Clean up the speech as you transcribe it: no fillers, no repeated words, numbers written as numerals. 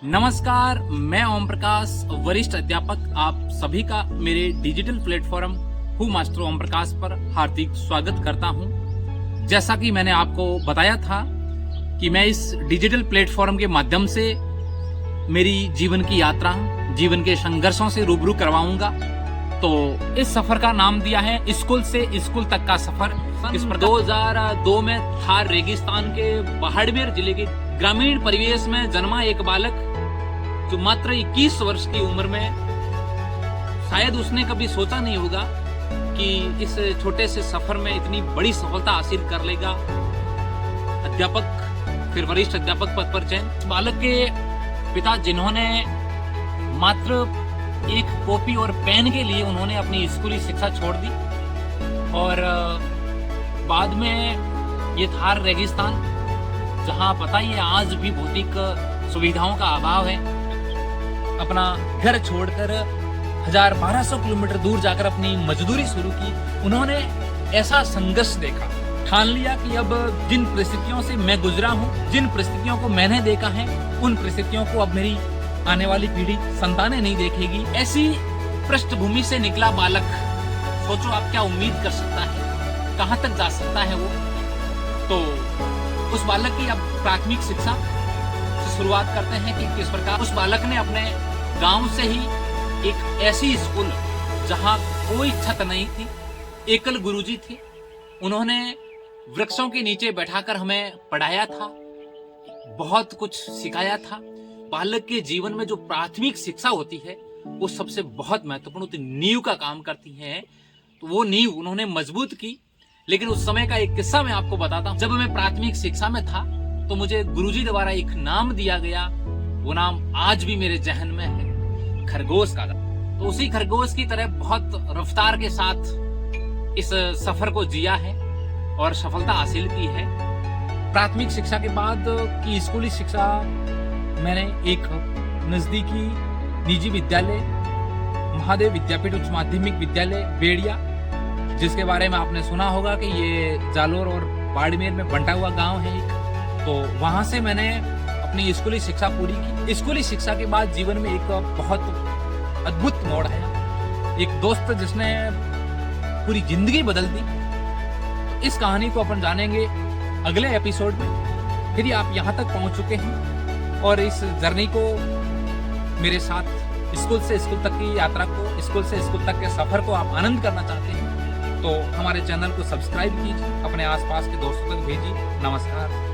नमस्कार, मैं ओम प्रकाश, वरिष्ठ अध्यापक, आप सभी का मेरे digital platform who master Om Prakash पर हार्दिक स्वागत करता हूं। जैसा कि मैंने आपको बताया था कि मैं इस डिजिटल प्लेटफॉर्म के माध्यम से मेरी जीवन की यात्रा, जीवन के संघर्षों से रूबरू करवाऊंगा। तो इस सफर का नाम दिया है स्कूल से स्कूल तक का सफर। इस पर 2002 में थार रेगिस्तान के बाड़मेर जिले के ग्रामीण परिवेश में जन्मा एक बालक जो मात्र 21 वर्ष की उम्र में, शायद उसने कभी सोचा नहीं होगा कि इस छोटे से सफर में इतनी बड़ी सफलता हासिल कर लेगा। अध्यापक, फिर वरिष्ठ अध्यापक पद पर चयन। इस बालक के पिता, जिन्होंने मात्र एक कॉपी और पेन के लिए उन्होंने अपनी स्कूली शिक्षा छोड़ दी और बाद में ये थार रेगिस्तान, जहां पता ही है आज भी भौतिक सुविधाओं का अभाव है, अपना घर छोड़कर 1200 किलोमीटर दूर जाकर अपनी मजदूरी शुरू की। उन्होंने ऐसा संघर्ष देखा, ठान लिया कि अब जिन परिस्थितियों से मैं गुजरा हूं, जिन परिस्थितियों को मैंने देखा है, उन परिस्थितियों को अब मेरी आने वाली पीढ़ी, संतानें नहीं देखेगी। ऐसी पृष्ठभूमि से निकला बालक, सोचो आप क्या उम्मीद कर सकता है, कहां तक जा सकता है वो। तो उस बालक की अब प्राथमिक शिक्षा से शुरुआत करते हैं कि किस प्रकार उस बालक ने अपने गांव से ही एक ऐसी स्कूल जहां कोई छत नहीं थी, एकल गुरुजी थे, उन्होंने वृक्षों के नीचे बैठाकर हमें पढ़ाया था, बहुत कुछ सिखाया था। बालक के जीवन में जो प्राथमिक शिक्षा होती है वो सबसे बहुत महत्वपूर्ण नींव का काम करती है। तो वो नींव उन्होंने मजबूत की। लेकिन उस समय का एक किस्सा मैं आपको बताता हूँ। जब मैं प्राथमिक शिक्षा में था तो मुझे गुरुजी द्वारा एक नाम दिया गया, वो नाम आज भी मेरे जहन में है, खरगोश का। तो उसी खरगोश की तरह बहुत रफ्तार के साथ इस सफर को जिया है और सफलता हासिल की है। प्राथमिक शिक्षा के बाद की स्कूली शिक्षा मैंने एक नजदीकी निजी विद्यालय, महादेव विद्यापीठ उच्च माध्यमिक विद्यालय बेड़िया, जिसके बारे में आपने सुना होगा कि ये जालोर और बाड़मेर में बंटा हुआ गांव है एक। तो वहां से मैंने अपनी स्कूली शिक्षा पूरी की। स्कूली शिक्षा के बाद जीवन में एक बहुत अद्भुत मोड़ आया, एक दोस्त जिसने पूरी जिंदगी बदल दी। इस कहानी को अपन जानेंगे अगले एपिसोड में। यदि आप यहाँ तक पहुंच चुके हैं और इस जर्नी को मेरे साथ, स्कूल से स्कूल तक की यात्रा को, स्कूल से स्कूल तक के सफर को आप आनंद करना चाहते हैं, तो हमारे चैनल को सब्सक्राइब कीजिए, अपने आसपास के दोस्तों तक भेजिए। नमस्कार।